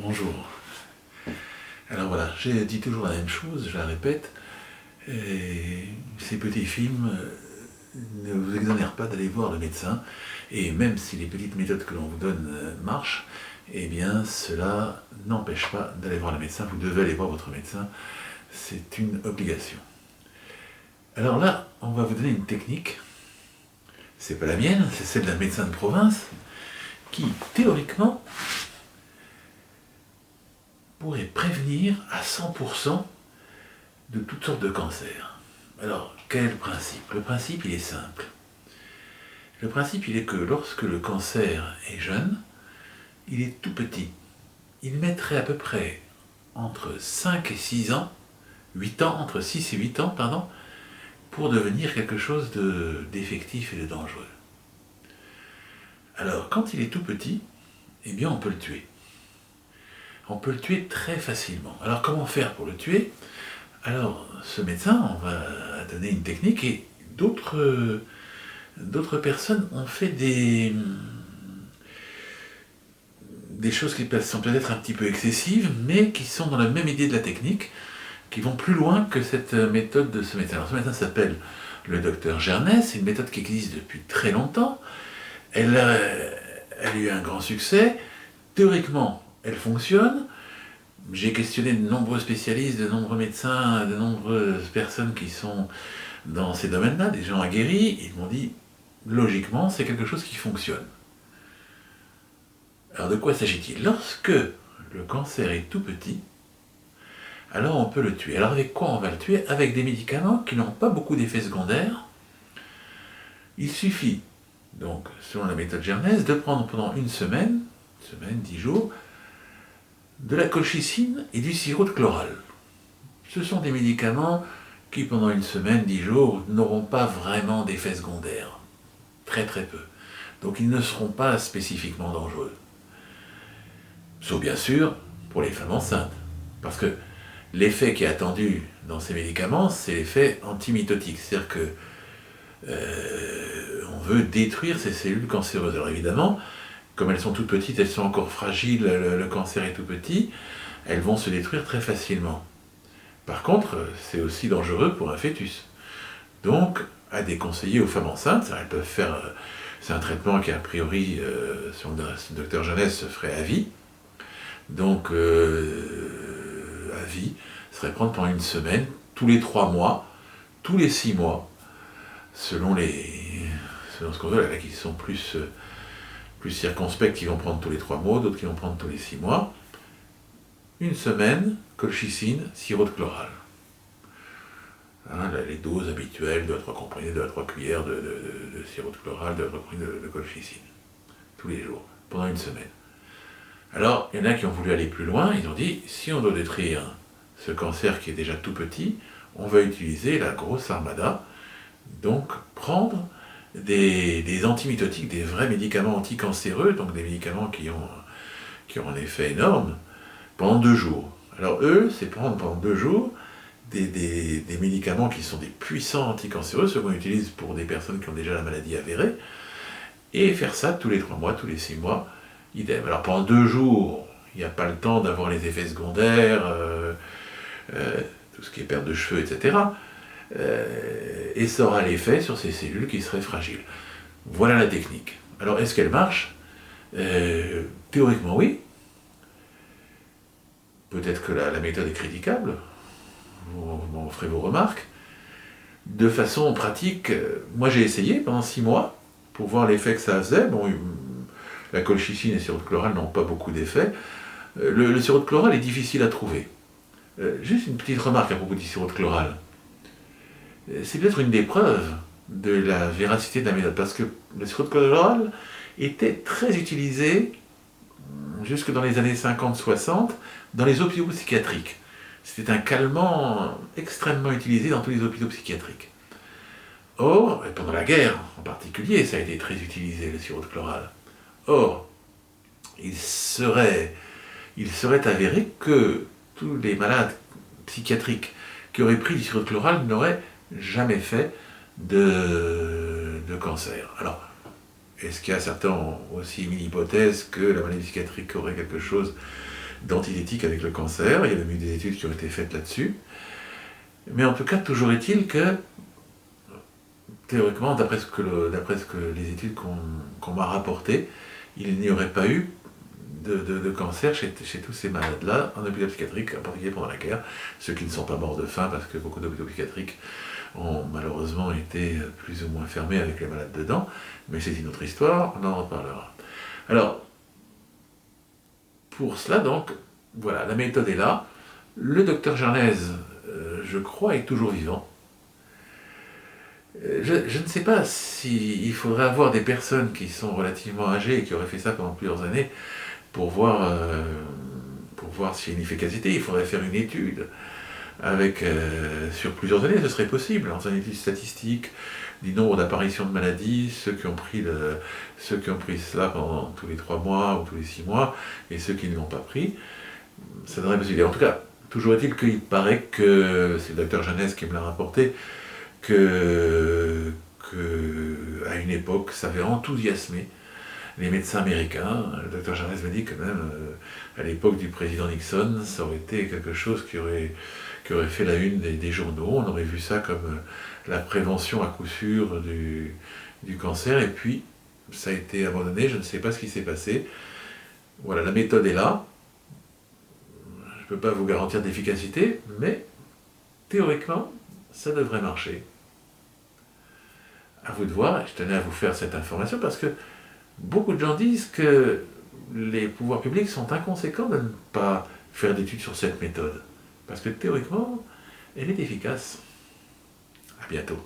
Bonjour. Alors voilà, j'ai dit toujours la même chose, je la répète. Ces petits films ne vous exonèrent pas d'aller voir le médecin. Et même si les petites méthodes que l'on vous donne marchent, eh bien cela n'empêche pas d'aller voir le médecin. Vous devez aller voir votre médecin. C'est une obligation. Alors là, on va vous donner une technique. C'est pas la mienne, c'est celle d'un médecin de province qui, théoriquement, pourrait prévenir à 100% de toutes sortes de cancers. Alors, quel est le principe? Le principe, il est simple. Le principe, il est que lorsque le cancer est jeune, il est tout petit. Il mettrait à peu près entre 5 et 6 ans, 8 ans, entre 6 et 8 ans, pardon, pour devenir quelque chose d'effectif et de dangereux. Alors, quand il est tout petit, eh bien, on peut le tuer. On peut le tuer très facilement. Alors, comment faire pour le tuer? Alors, ce médecin, on va donner une technique et d'autres personnes ont fait des choses qui sont peut-être un petit peu excessives, mais qui sont dans la même idée de la technique, qui vont plus loin que cette méthode de ce médecin. Alors, ce médecin s'appelle le docteur Gernès, c'est une méthode qui existe depuis très longtemps. Elle a eu un grand succès. Théoriquement, elle fonctionne. J'ai questionné de nombreux spécialistes, de nombreux médecins, de nombreuses personnes qui sont dans ces domaines-là, des gens aguerris, ils m'ont dit, logiquement, c'est quelque chose qui fonctionne. Alors de quoi s'agit-il? Lorsque le cancer est tout petit, alors on peut le tuer. Alors avec quoi on va le tuer? Avec des médicaments qui n'ont pas beaucoup d'effets secondaires. Il suffit, donc, selon la méthode Gernès, de prendre pendant une semaine, 10 jours, de la colchicine et du sirop de chloral. Ce sont des médicaments qui, pendant une semaine, 10 jours, n'auront pas vraiment d'effets secondaires. Très très peu. Donc ils ne seront pas spécifiquement dangereux. Sauf bien sûr pour les femmes enceintes. Parce que l'effet qui est attendu dans ces médicaments, c'est l'effet antimitotique. C'est-à-dire que on veut détruire ces cellules cancéreuses. Alors évidemment, comme elles sont toutes petites, elles sont encore fragiles, le cancer est tout petit, elles vont se détruire très facilement. Par contre, c'est aussi dangereux pour un fœtus. Donc, à déconseiller aux femmes enceintes, elles peuvent faire, c'est un traitement qui a priori, selon le docteur Gernès, se ferait à vie. Donc, à vie, serait prendre pendant une semaine, tous les 3 mois, tous les 6 mois, selon ce qu'on veut, là, qui sont plus circonspects, qui vont prendre tous les 3 mois, d'autres qui vont prendre tous les 6 mois. Une semaine, colchicine, sirop de chloral. Hein, les doses habituelles, 2 à 3 comprimés, 2 à 3 cuillères de sirop de chloral, 2 à 3 comprimés de colchicine. Tous les jours, pendant une semaine. Alors, il y en a qui ont voulu aller plus loin, ils ont dit, si on doit détruire ce cancer qui est déjà tout petit, on va utiliser la grosse armada, donc prendre des antimitotiques, des vrais médicaments anticancéreux, donc des médicaments qui ont un effet énorme, pendant 2 jours. Alors eux, c'est prendre pendant 2 jours des médicaments qui sont des puissants anticancéreux, ceux qu'on utilise pour des personnes qui ont déjà la maladie avérée, et faire ça tous les 3 mois, tous les 6 mois, idem. Alors pendant 2 jours, il n'y a pas le temps d'avoir les effets secondaires, tout ce qui est perte de cheveux, etc., et ça aura l'effet sur ces cellules qui seraient fragiles. Voilà la technique. Alors, est-ce qu'elle marche? Théoriquement, oui. Peut-être que la méthode est critiquable. Vous m'en ferez vos remarques. De façon pratique, moi j'ai essayé pendant 6 mois pour voir l'effet que ça faisait. Bon, la colchicine et le sirop de chloral n'ont pas beaucoup d'effet. Le sirop de chloral est difficile à trouver. Juste une petite remarque à propos du sirop de chloral. C'est peut-être une des preuves de la véracité de la méthode, parce que le sirop de chloral était très utilisé jusque dans les années 50-60 dans les hôpitaux psychiatriques. C'était un calmant extrêmement utilisé dans tous les hôpitaux psychiatriques. Or, et pendant la guerre en particulier, ça a été très utilisé, le sirop de chloral. Or, il serait avéré que tous les malades psychiatriques qui auraient pris du sirop de chloral n'auraient jamais fait de cancer. Alors, est-ce qu'il y a certains ont aussi mis l'hypothèse que la maladie psychiatrique aurait quelque chose d'antithétique avec le cancer. Il y a même eu des études qui ont été faites là-dessus. Mais en tout cas, toujours est-il que, théoriquement, d'après ce que les études qu'on m'a rapportées, il n'y aurait pas eu de cancer chez tous ces malades-là, en hôpital psychiatrique, en particulier pendant la guerre, ceux qui ne sont pas morts de faim, parce que beaucoup d'hôpitaux psychiatriques ont malheureusement été plus ou moins fermés avec les malades dedans, mais c'est une autre histoire, on en reparlera. Alors, pour cela donc, voilà, la méthode est là. Le docteur Jarnèse, je crois, est toujours vivant. Je ne sais pas s'il faudrait avoir des personnes qui sont relativement âgées et qui auraient fait ça pendant plusieurs années pour voir s'il y a une efficacité. Il faudrait faire une étude avec, sur plusieurs années, ce serait possible, dans une étude statistique du nombre d'apparitions de maladies, ceux qui ont pris cela pendant tous les 3 mois ou tous les 6 mois, et ceux qui ne l'ont pas pris, ça devrait être possible. En tout cas, toujours est-il qu'il paraît que, c'est le docteur Jeunesse qui me l'a rapporté, que à une époque, ça avait enthousiasmé les médecins américains. Le docteur Jeunesse m'a dit que même à l'époque du président Nixon, ça aurait été quelque chose qui aurait fait la une des journaux. On aurait vu ça comme la prévention à coup sûr du cancer, et puis ça a été abandonné, je ne sais pas ce qui s'est passé. Voilà, la méthode est là. Je ne peux pas vous garantir d'efficacité, mais théoriquement, ça devrait marcher. À vous de voir, je tenais à vous faire cette information parce que beaucoup de gens disent que les pouvoirs publics sont inconséquents de ne pas faire d'études sur cette méthode. Parce que théoriquement, elle est efficace. À bientôt.